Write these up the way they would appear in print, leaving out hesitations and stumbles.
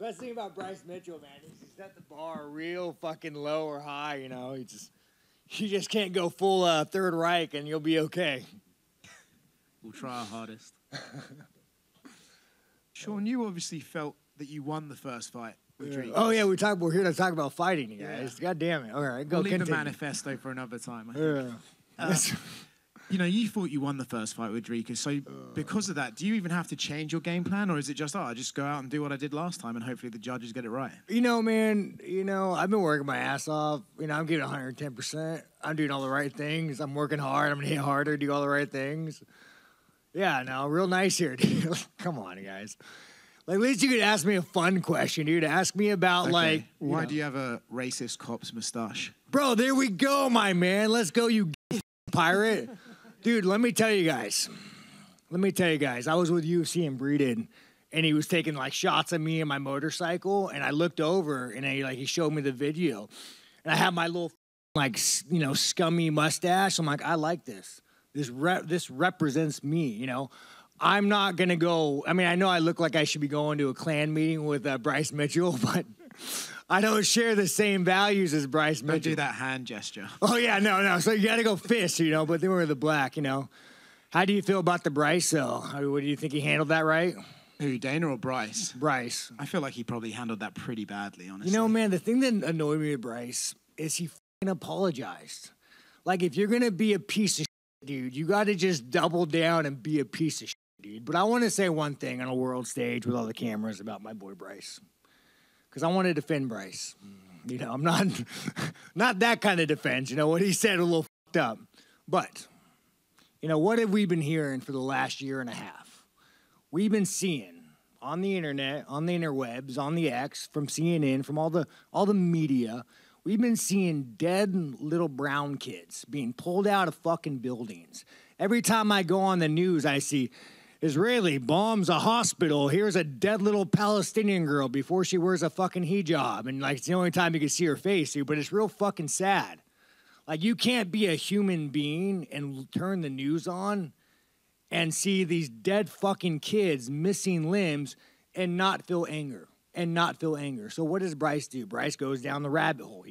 Best thing about Bryce Mitchell, man, is he set the bar real fucking low or high. You know, you just can't go full Third Reich and you'll be okay. We'll try our hardest. Sean, you obviously felt that you won the first fight with Dricus. Oh yeah, we're here to talk about fighting, you guys. God damn it! All right, go. We'll leave continue. the manifesto for another time. I think. You know, you thought you won the first fight with Dricus, so because of that, do you even have to change your game plan, or is it just, I just go out and do what I did last time, and hopefully the judges get it right? You know, man, I've been working my ass off. I'm giving 110%. I'm doing all the right things. I'm working hard. I'm going to hit harder, do all the right things. Yeah, no, real nice here, dude. Come on, guys. Like, at least you could ask me a fun question, dude. Ask me about, why do you have a racist cop's mustache? Bro, there we go, my man. Let's go, you pirate. Dude, let me tell you guys. I was with UFC and Breeded, and he was taking shots at me and my motorcycle, and I looked over and he showed me the video, and I had my little scummy mustache. I'm like, I like this. This represents me. I'm not gonna go. I mean, I know I look like I should be going to a Klan meeting with Bryce Mitchell, but I don't share the same values as Bryce Mitchell. Don't do that hand gesture. Oh, yeah, no. So you got to go fist, but then we're the black, How do you feel about the Bryce, though? What do you think he handled that right? Who, Dana or Bryce? Bryce. I feel like he probably handled that pretty badly, honestly. Man, the thing that annoyed me with Bryce is he fucking apologized. Like, if you're going to be a piece of shit, dude, you got to just double down and be a piece of shit, dude. But I want to say one thing on a world stage with all the cameras about my boy Bryce. Because I want to defend Bryce. I'm not that kind of defense. What he said a little fucked up. But, what have we been hearing for the last year and a half? We've been seeing on the internet, on the interwebs, on the X, from CNN, from all the media, we've been seeing dead little brown kids being pulled out of fucking buildings. Every time I go on the news, I see Israeli bombs a hospital. Here's a dead little Palestinian girl before she wears a fucking hijab. And it's the only time you can see her face, dude. But it's real fucking sad. You can't be a human being and turn the news on and see these dead fucking kids missing limbs and not feel anger. So what does Bryce do? Bryce goes down the rabbit hole.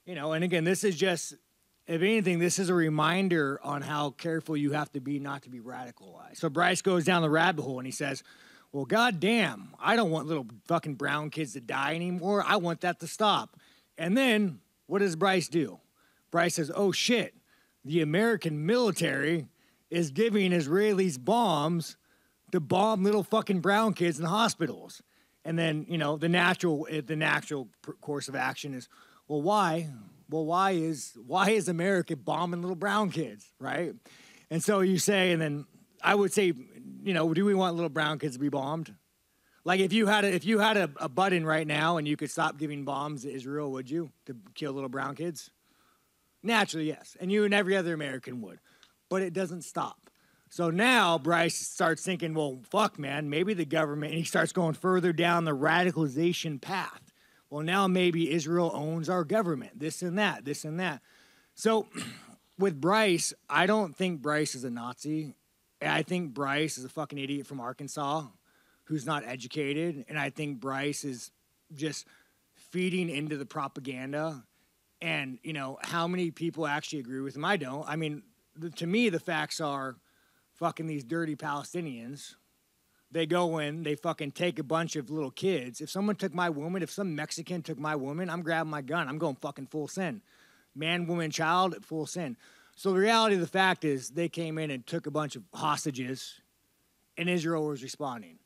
And again, this is just, if anything, this is a reminder on how careful you have to be not to be radicalized. So Bryce goes down the rabbit hole and he says, well, goddamn, I don't want little fucking brown kids to die anymore. I want that to stop. And then what does Bryce do? Bryce says, oh shit, the American military is giving Israelis bombs to bomb little fucking brown kids in hospitals. And then, the natural course of action is, well, why? Well, why is America bombing little brown kids, right? And so you say, and then I would say, do we want little brown kids to be bombed? Like if you had a button right now and you could stop giving bombs to Israel, would you, to kill little brown kids? Naturally, yes. And you and every other American would. But it doesn't stop. So now Bryce starts thinking, well, fuck, man, maybe the government, and he starts going further down the radicalization path. Well, now maybe Israel owns our government, this and that. So with Bryce, I don't think Bryce is a Nazi. I think Bryce is a fucking idiot from Arkansas who's not educated. And I think Bryce is just feeding into the propaganda. And, how many people actually agree with him? I don't. I mean, to me, the facts are fucking these dirty Palestinians. They go in, they fucking take a bunch of little kids. If someone took my woman, if some Mexican took my woman, I'm grabbing my gun. I'm going fucking full sin. Man, woman, child, full sin. So the reality of the fact is they came in and took a bunch of hostages, and Israel was responding.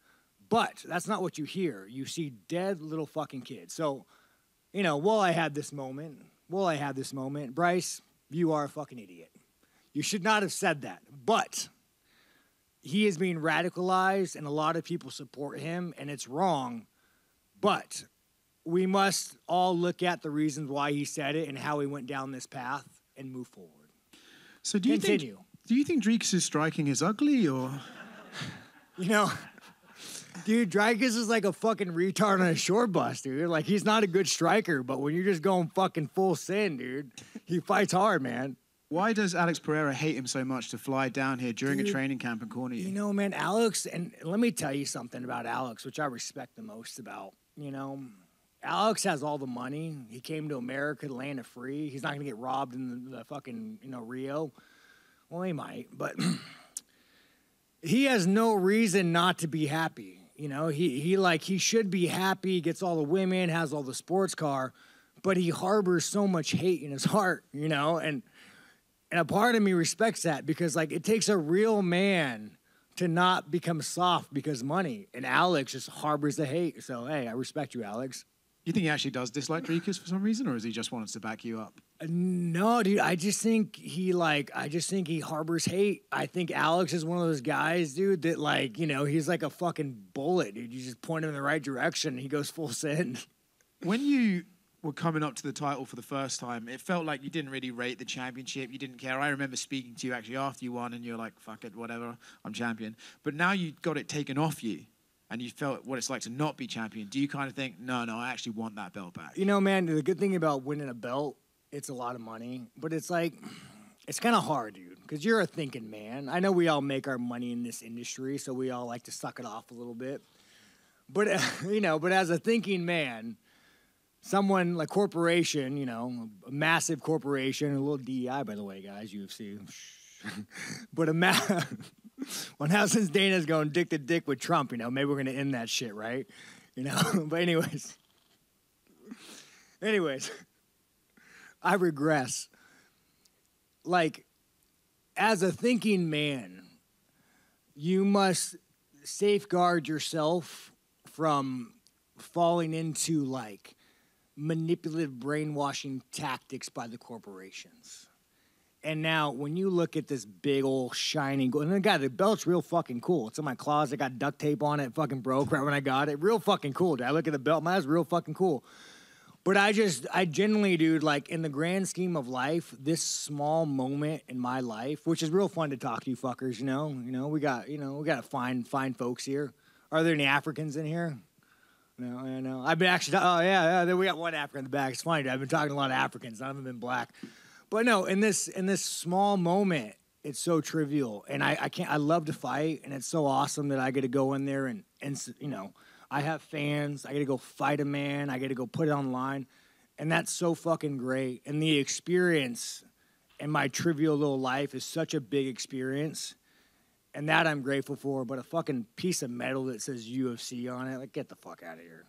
But that's not what you hear. You see dead little fucking kids. So, while I had this moment, Bryce, you are a fucking idiot. You should not have said that. But he is being radicalized, and a lot of people support him, and it's wrong. But we must all look at the reasons why he said it and how he went down this path and move forward. So do you think Dricus' striking is ugly, or? Dude, Dricus is like a fucking retard on a short bus, dude. He's not a good striker, but when you're just going fucking full sin, dude, he fights hard, man. Why does Alex Pereira hate him so much to fly down here during Dude, a training camp and corner you? You know, man, Alex, and let me tell you something about Alex, which I respect the most about, Alex has all the money. He came to America to land it free. He's not going to get robbed in the fucking, Rio. Well, he might, but he has no reason not to be happy. He should be happy, he gets all the women, has all the sports car, but he harbors so much hate in his heart, and a part of me respects that because, it takes a real man to not become soft because money, and Alex just harbors the hate. So, hey, I respect you, Alex. You think he actually does dislike Dricus for some reason, or is he just wants to back you up? No, dude. I just think he harbors hate. I think Alex is one of those guys, dude, that he's like a fucking bullet, dude. You just point him in the right direction, and he goes full send. When you were coming up to the title for the first time, it felt like you didn't really rate the championship. You didn't care. I remember speaking to you actually after you won, and you're like, "Fuck it, whatever. I'm champion." But now you got it taken off you, and you felt what it's like to not be champion. Do you kind of think, no, I actually want that belt back? Man, the good thing about winning a belt, it's a lot of money, but it's kind of hard, dude, because you're a thinking man. I know we all make our money in this industry, so we all like to suck it off a little bit. But, but as a thinking man, someone like corporation, a massive corporation, a little DEI, by the way, guys, UFC. But well, now since Dana's going dick to dick with Trump, maybe we're going to end that shit, right? But anyways, I regress. As a thinking man, you must safeguard yourself from falling into, manipulative brainwashing tactics by the corporations. And now, when you look at this big old shining gold, and the belt's real fucking cool. It's in my closet, got duct tape on it, fucking broke right when I got it. Real fucking cool, dude. I look at the belt, mine's real fucking cool. But I genuinely, dude, in the grand scheme of life, this small moment in my life, which is real fun to talk to you fuckers, we got fine folks here. Are there any Africans in here? No. I've been actually, we got one African in the back. It's funny, dude. I've been talking to a lot of Africans. None of them been black. But no, in this small moment, it's so trivial. And I love to fight, and it's so awesome that I get to go in there and I have fans. I get to go fight a man. I get to go put it online. And that's so fucking great. And the experience in my trivial little life is such a big experience. And that I'm grateful for. But a fucking piece of metal that says UFC on it, get the fuck out of here.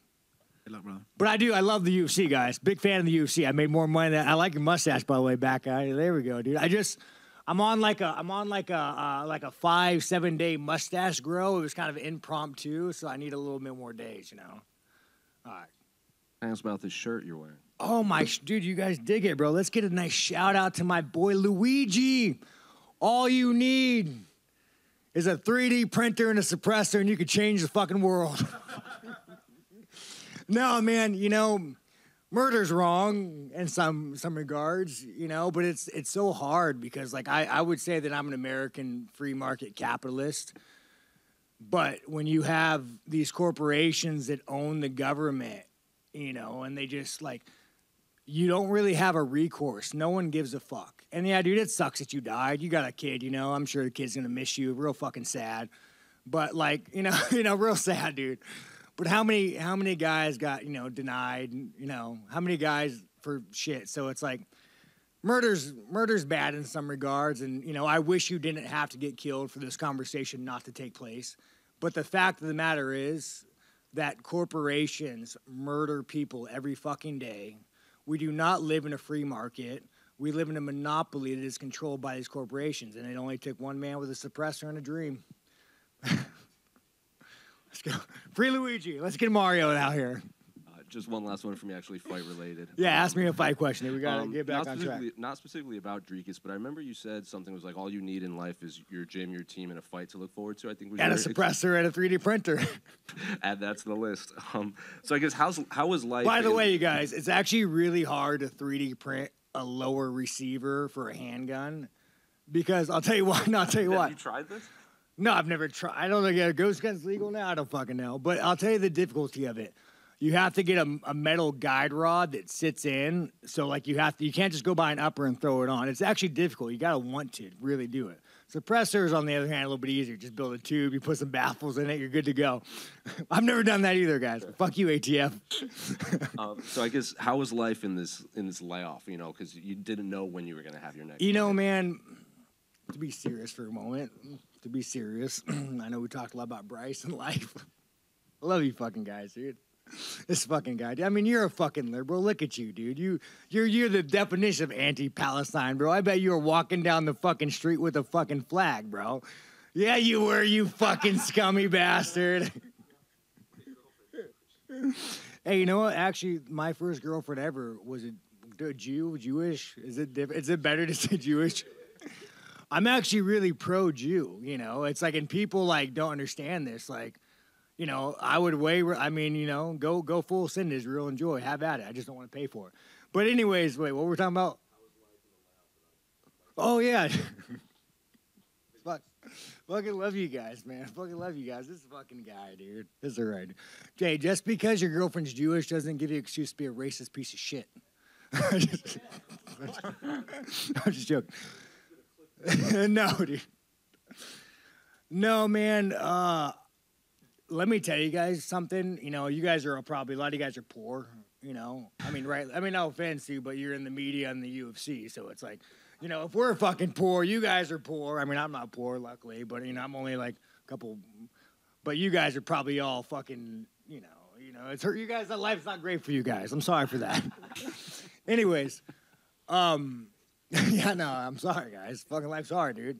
Good luck, brother. But I love the UFC, guys. Big fan of the UFC. I made more money than I like your mustache, by the way, back guy. There we go, dude. I'm on like a 5-7 day mustache grow. It was kind of impromptu, so I need a little bit more days, All right. Ask about this shirt you're wearing. Oh dude, you guys dig it, bro. Let's get a nice shout out to my boy Luigi. All you need is a 3D printer and a suppressor, and you could change the fucking world. No, man, murder's wrong in some regards, but it's so hard because, I would say that I'm an American free market capitalist. But when you have these corporations that own the government, and they just, you don't really have a recourse. No one gives a fuck. And, yeah, dude, it sucks that you died. You got a kid, I'm sure the kid's going to miss you. Real fucking sad. But, real sad, dude. But how many guys got, denied, how many guys for shit? So it's murder's bad in some regards. And, I wish you didn't have to get killed for this conversation not to take place. But the fact of the matter is that corporations murder people every fucking day. We do not live in a free market. We live in a monopoly that is controlled by these corporations. And it only took one man with a suppressor and a dream. Let's go. Free Luigi. Let's get Mario out here. Just one last one from me, actually fight related. Yeah, ask me a fight question. We got to get back on track. Not specifically about Dricus, but I remember you said something was all you need in life is your gym, your team, and a fight to look forward to. I think. And a suppressor and a 3D printer. Add that to the list. So I guess how was life? By the way, you guys, it's actually really hard to 3D print a lower receiver for a handgun because I'll tell you what. No, I'll tell you what. Have you tried this? No, I've never tried. I don't know. Yeah, ghost gun's legal now. I don't fucking know. But I'll tell you the difficulty of it. you have to get a metal guide rod that sits in. So like you can't just go buy an upper and throw it on. It's actually difficult. You got to want to really do it. Suppressors, on the other hand, a little bit easier. Just build a tube, you put some baffles in it, you're good to go. I've never done that either, guys. Fuck you, ATF. So I guess how was life in this layoff? You know, because you didn't know when you were going to have your next. You know, man, to be serious for a moment, to be serious, I know we talked a lot about Bryce and life. I love you fucking guys, dude. This fucking guy. I mean, you're a fucking liberal. Look at you, dude. You're the definition of anti-Palestine, bro. I bet you were walking down the fucking street with a fucking flag, bro. Yeah, you were, you fucking scummy bastard. Hey, you know what? Actually, my first girlfriend ever was a Jewish. Is it better to say Jewish? I'm actually really pro-Jew, you know? It's like, and people, like, don't understand this, like, you know, I would go full send Israel, enjoy, have at it. I just don't want to pay for it. But anyways, wait, what were we talking about? Oh, yeah. Fucking love you guys, man. Fucking love you guys. This fucking guy, dude. This is all right. Jay, just because your girlfriend's Jewish doesn't give you an excuse to be a racist piece of shit. I'm just joking. No, dude. No, man. Let me tell you guys something. You know, you guys are probably, a lot of you guys are poor, you know. I mean, right? I mean, no offense to you, but you're in the media and the UFC, so it's like, you know, if we're fucking poor, you guys are poor. I mean, I'm not poor, luckily, but, you know, I'm only like a couple, but you guys are probably all fucking, you know, it's hurt you guys. That life's not great for you guys. I'm sorry for that. Anyways, yeah, no, I'm sorry, guys. Fucking life's hard, dude.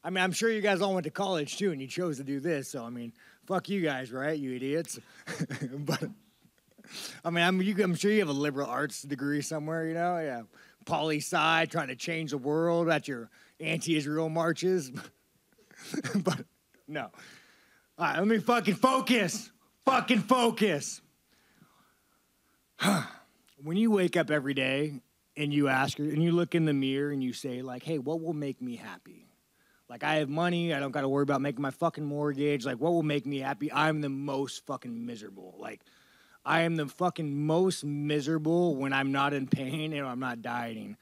I mean, I'm sure you guys all went to college, too, and you chose to do this. So, I mean, fuck you guys, right, you idiots? But, I mean, I'm sure you have a liberal arts degree somewhere, you know? Yeah. Poli-sci, trying to change the world at your anti-Israel marches. But, no. All right, let me fucking focus. Fucking focus. When you wake up every day and you ask her, and you look in the mirror and you say, like, hey, what will make me happy? Like, I have money. I don't got to worry about making my fucking mortgage. Like, what will make me happy? I'm the most fucking miserable. Like, I am the fucking most miserable when I'm not in pain and I'm not dieting.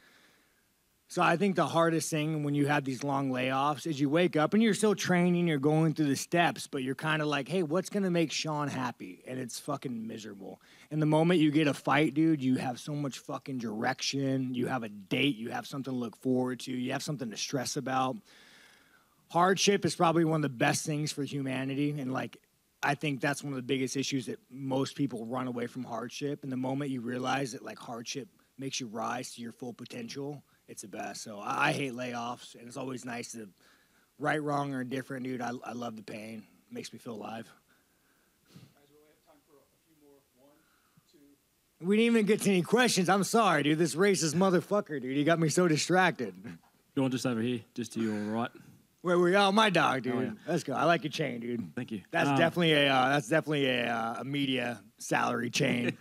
So I think the hardest thing when you have these long layoffs is you wake up and you're still training, you're going through the steps, but you're kind of like, hey, what's going to make Sean happy? And it's fucking miserable. And the moment you get a fight, dude, you have so much fucking direction. You have a date. You have something to look forward to. You have something to stress about. Hardship is probably one of the best things for humanity. And, like, I think that's one of the biggest issues that most people run away from hardship. And the moment you realize that, like, hardship makes you rise to your full potential, it's the best. So I hate layoffs, and it's always nice to right, wrong, or indifferent, dude. I love the pain. It makes me feel alive. Guys, we have time for a few more. 1, 2. We didn't even get to any questions. I'm sorry, dude. This racist motherfucker, dude. He got me so distracted. Go on, just over here, just to your right. Where we? Oh, my dog, dude. Oh, yeah. Let's go. I like your chain, dude. Thank you. That's definitely a media salary chain.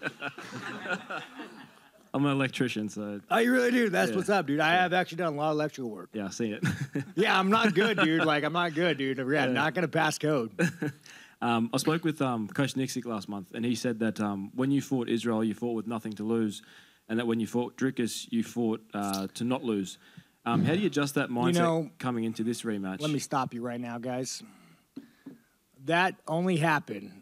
I'm an electrician, so Oh, you really do? That's Yeah. what's up, dude. I have actually done a lot of electrical work. yeah, I see it. Yeah, I'm not good, dude. Like, I'm not good, dude. Yeah, not going to pass code. I spoke with Coach Nixick last month, and he said that when you fought Israel, you fought with nothing to lose, and that when you fought Dricus, you fought to not lose. How do you adjust that mindset coming into this rematch? Let me stop you right now, guys. That only happened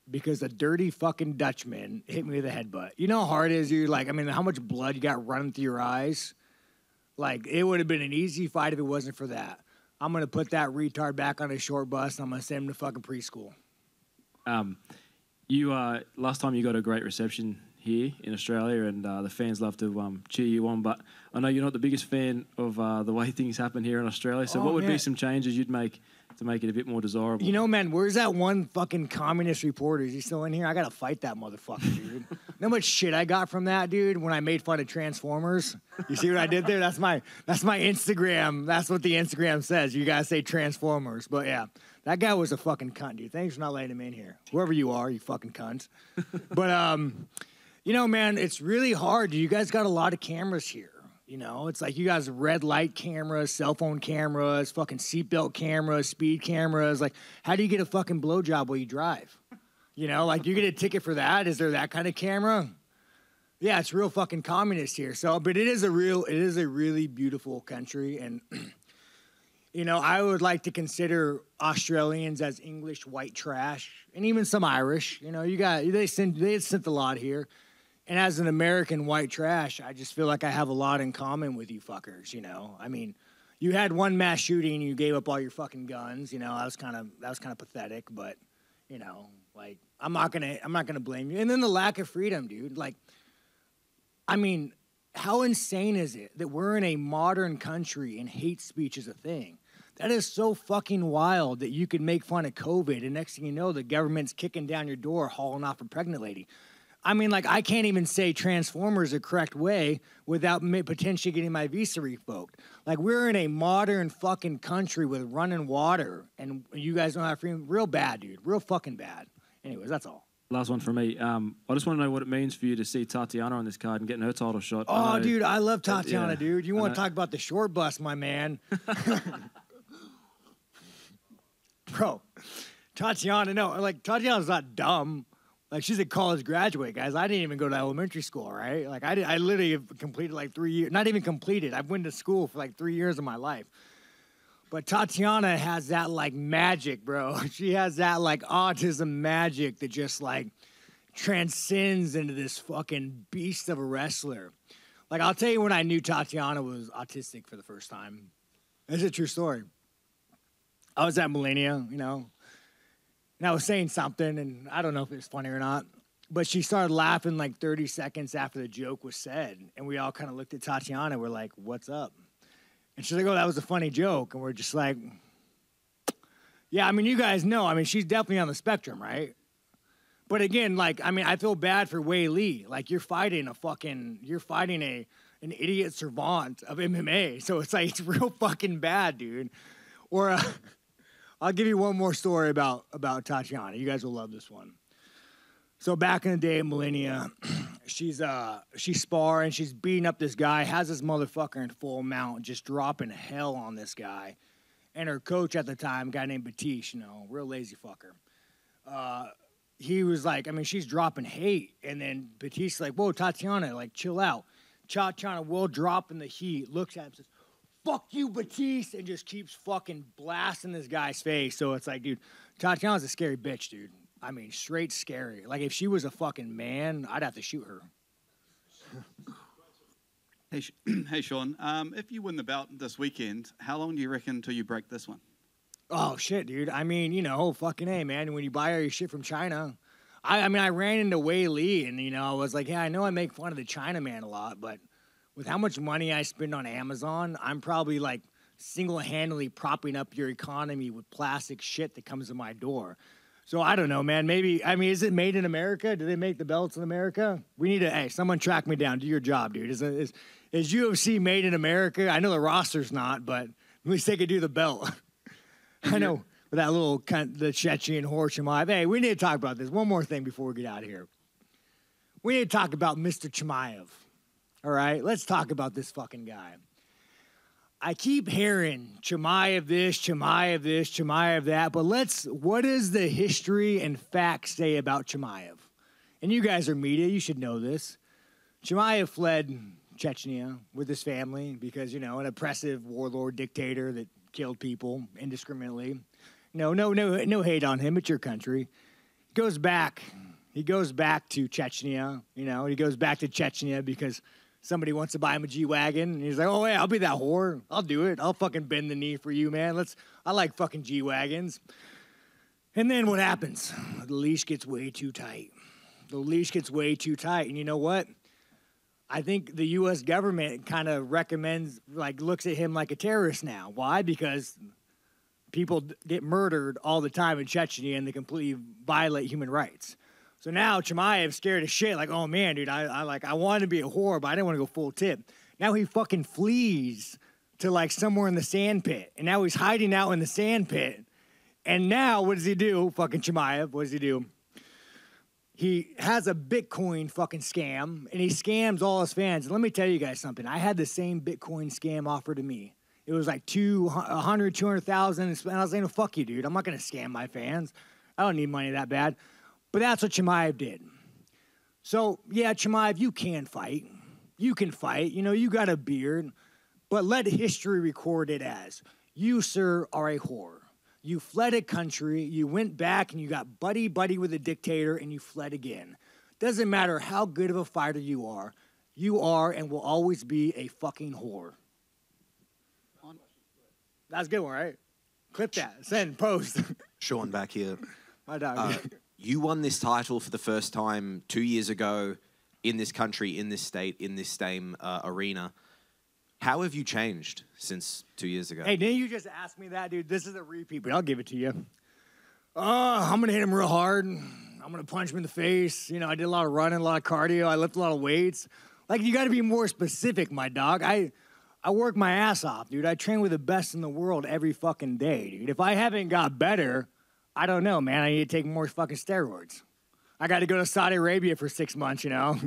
because a dirty fucking Dutchman hit me with a headbutt. You know how hard it is, dude? Like, I mean, how much blood you got running through your eyes? Like, it would have been an easy fight if it wasn't for that. I'm going to put that retard back on his short bus, and I'm going to send him to fucking preschool. Last time you got a great reception here in Australia, and the fans love to cheer you on, but I know you're not the biggest fan of the way things happen here in Australia, so what would be some changes you'd make to make it a bit more desirable? You know, man, where's that one fucking communist reporter? Is he still in here? I got to fight that motherfucker, dude. Know how much shit I got from that, dude, when I made fun of Transformers? You see what I did there? That's my Instagram. That's what the Instagram says. You guys say Transformers. But, yeah, that guy was a fucking cunt, dude. Thanks for not letting him in here. Whoever you are, you fucking cunt. But, you know, man, it's really hard. You guys got a lot of cameras here. You know, it's like you guys have red light cameras, cell phone cameras, fucking seatbelt cameras, speed cameras. Like, how do you get a fucking blowjob while you drive? You know, like you get a ticket for that. Is there that kind of camera? Yeah, it's real fucking communist here. So, but it is a really beautiful country. And, you know, I would like to consider Australians as English white trash and even some Irish. You know, they sent a lot here. And as an American white trash, I just feel like I have a lot in common with you fuckers, you know? I mean, you had one mass shooting and you gave up all your fucking guns, you know, that was kind of pathetic, but, you know, like, I'm not gonna blame you. And then the lack of freedom, dude. Like, I mean, how insane is it that we're in a modern country and hate speech is a thing? That is so fucking wild that you could make fun of COVID and next thing you know, the government's kicking down your door, hauling off a pregnant lady. I mean, like, I can't even say Transformers the correct way without potentially getting my visa revoked. Like, we're in a modern fucking country with running water, and you guys don't have freedom. Real bad, dude. Real fucking bad. Anyways, that's all. Last one for me. I just want to know what it means for you to see Tatiana on this card and getting her title shot. Oh, dude, I love Tatiana, yeah, dude. You want to talk about the short bus, my man. Bro, Tatiana's not dumb. Like, she's a college graduate, guys. I didn't even go to elementary school, right? Like, I literally have completed like 3 years. Not even completed. I've went to school for like 3 years of my life. But Tatiana has that, like, magic, bro. She has that, like, autism magic that just, like, transcends into this fucking beast of a wrestler. Like, I'll tell you when I knew Tatiana was autistic for the first time. It's a true story. I was at Millennia, you know, and I was saying something, and I don't know if it was funny or not, but she started laughing like 30 seconds after the joke was said, and we all kind of looked at Tatiana. We're like, what's up? And she's like, oh, that was a funny joke. And we're just like, yeah, I mean, you guys know. I mean, she's definitely on the spectrum, right? But again, like, I mean, I feel bad for Wei Lee. Like, you're fighting an idiot savant of MMA. So it's like, it's real fucking bad, dude. Or I'll give you one more story about Tatiana. You guys will love this one. So back in the day at Millennia, she's sparring, she's beating up this guy, has this motherfucker in full mount, just dropping hell on this guy. And her coach at the time, a guy named Batiste, you know, real lazy fucker. He was like, I mean, she's dropping hate. And then Batiste's like, whoa, Tatiana, like, chill out. Tatiana will drop in the heat, looks at him, says, fuck you, Batiste, and just keeps fucking blasting this guy's face. So it's like, dude, Tatiana's a scary bitch, dude. I mean, straight scary. Like, if she was a fucking man, I'd have to shoot her. Hey, Sean, if you win the bout this weekend, how long do you reckon until you break this one? Oh, shit, dude. I mean, you know, fucking A, man. When you buy all your shit from China. I mean, I ran into Wei Lee, and, you know, I was like, yeah, I know I make fun of the Chinaman a lot, but with how much money I spend on Amazon, I'm probably, like, single-handedly propping up your economy with plastic shit that comes to my door. So I don't know, man. Maybe, I mean, is it made in America? Do they make the belts in America? We need to, hey, someone track me down. Do your job, dude. Is UFC made in America? I know the roster's not, but at least they could do the belt. I know, with that little kind of the Chechen horse Chimaev. Hey, we need to talk about this. One more thing before we get out of here. We need to talk about Mr. Chimaev. All right? Let's talk about this fucking guy. I keep hearing Chimaev this, Chimaev this, Chimaev that, but what does the history and facts say about Chimaev? And you guys are media, you should know this. Chimaev fled Chechnya with his family because, you know, an oppressive warlord dictator that killed people indiscriminately. No hate on him. It's your country. He goes back to Chechnya, you know, he goes back to Chechnya because somebody wants to buy him a G-Wagon, and he's like, oh, yeah, I'll be that whore. I'll do it. I'll fucking bend the knee for you, man. I like fucking G-Wagons. And then what happens? The leash gets way too tight. And you know what? I think the U.S. government kind of recommends, like, looks at him like a terrorist now. Why? Because people get murdered all the time in Chechnya, and they completely violate human rights. So now Chimaev's scared as shit. Like, oh man, dude, I wanted to be a whore, but I didn't want to go full tip. Now he fucking flees to like somewhere in the sand pit, and now he's hiding out in the sand pit. And now what does he do? Fucking Chimaev, what does he do? He has a Bitcoin fucking scam, and he scams all his fans. And let me tell you guys something. I had the same Bitcoin scam offered to me. It was like 200,000, and I was like, no, fuck you, dude. I'm not gonna scam my fans. I don't need money that bad. But that's what Chimaev did. So, yeah, Chimaev, you can fight. You can fight. You know, you got a beard. But let history record it as, you, sir, are a whore. You fled a country, you went back and you got buddy-buddy with a dictator and you fled again. Doesn't matter how good of a fighter you are and will always be a fucking whore. That's a good one, right? Clip that. Send, post. Sean back here. My dog. You won this title for the first time 2 years ago in this country, in this state, in this same arena. How have you changed since 2 years ago? Hey, didn't you just ask me that, dude? This is a repeat, but I'll give it to you. I'm going to hit him real hard. I'm going to punch him in the face. You know, I did a lot of running, a lot of cardio. I lifted a lot of weights. Like, you got to be more specific, my dog. I work my ass off, dude. I train with the best in the world every fucking day, dude. If I haven't got better, I don't know, man. I need to take more fucking steroids. I got to go to Saudi Arabia for 6 months, you know?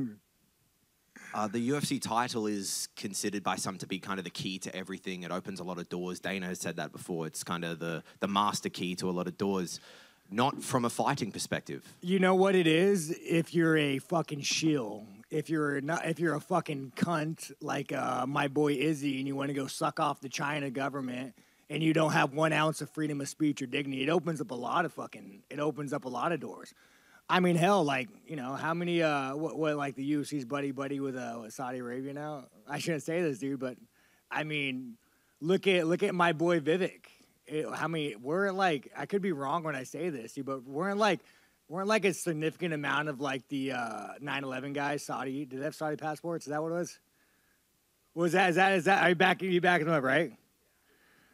The UFC title is considered by some to be kind of the key to everything. It opens a lot of doors. Dana has said that before. It's kind of the master key to a lot of doors, not from a fighting perspective. You know what it is? If you're a fucking shill, if you're a fucking cunt like my boy Izzy, and you want to go suck off the China government, and you don't have 1 ounce of freedom of speech or dignity, it opens up a lot of doors. I mean, hell, like, you know, how many, what like the UFC's buddy with Saudi Arabia now? I shouldn't say this, dude, but I mean, look at my boy Vivek. We're like, I could be wrong when I say this, dude, but weren't like a significant amount of like the 9/11 guys Saudi. Did they have Saudi passports? Is that what it was? Is that? Are you backing them up, right?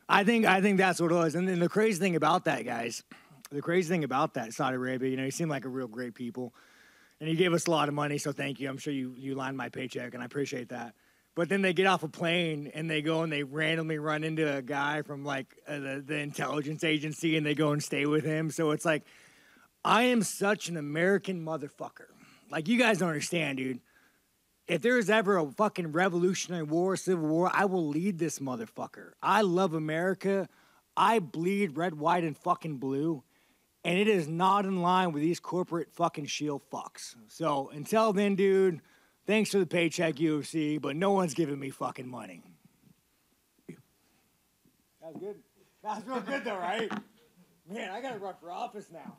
I think that's what it was. And then the crazy thing about that, guys. The crazy thing about that, Saudi Arabia, you know, you seem like a real great people. And you gave us a lot of money, so thank you. I'm sure you lined my paycheck, and I appreciate that. But then they get off a plane, and they go and they randomly run into a guy from, like, the intelligence agency, and they go and stay with him. So it's like, I am such an American motherfucker. Like, you guys don't understand, dude. If there is ever a fucking revolutionary war, civil war, I will lead this motherfucker. I love America. I bleed red, white, and fucking blue. And it is not in line with these corporate fucking shield fucks. So until then, dude, thanks for the paycheck, UFC, but no one's giving me fucking money. That was good. That was real good, though, right? Man, I got to run for office now.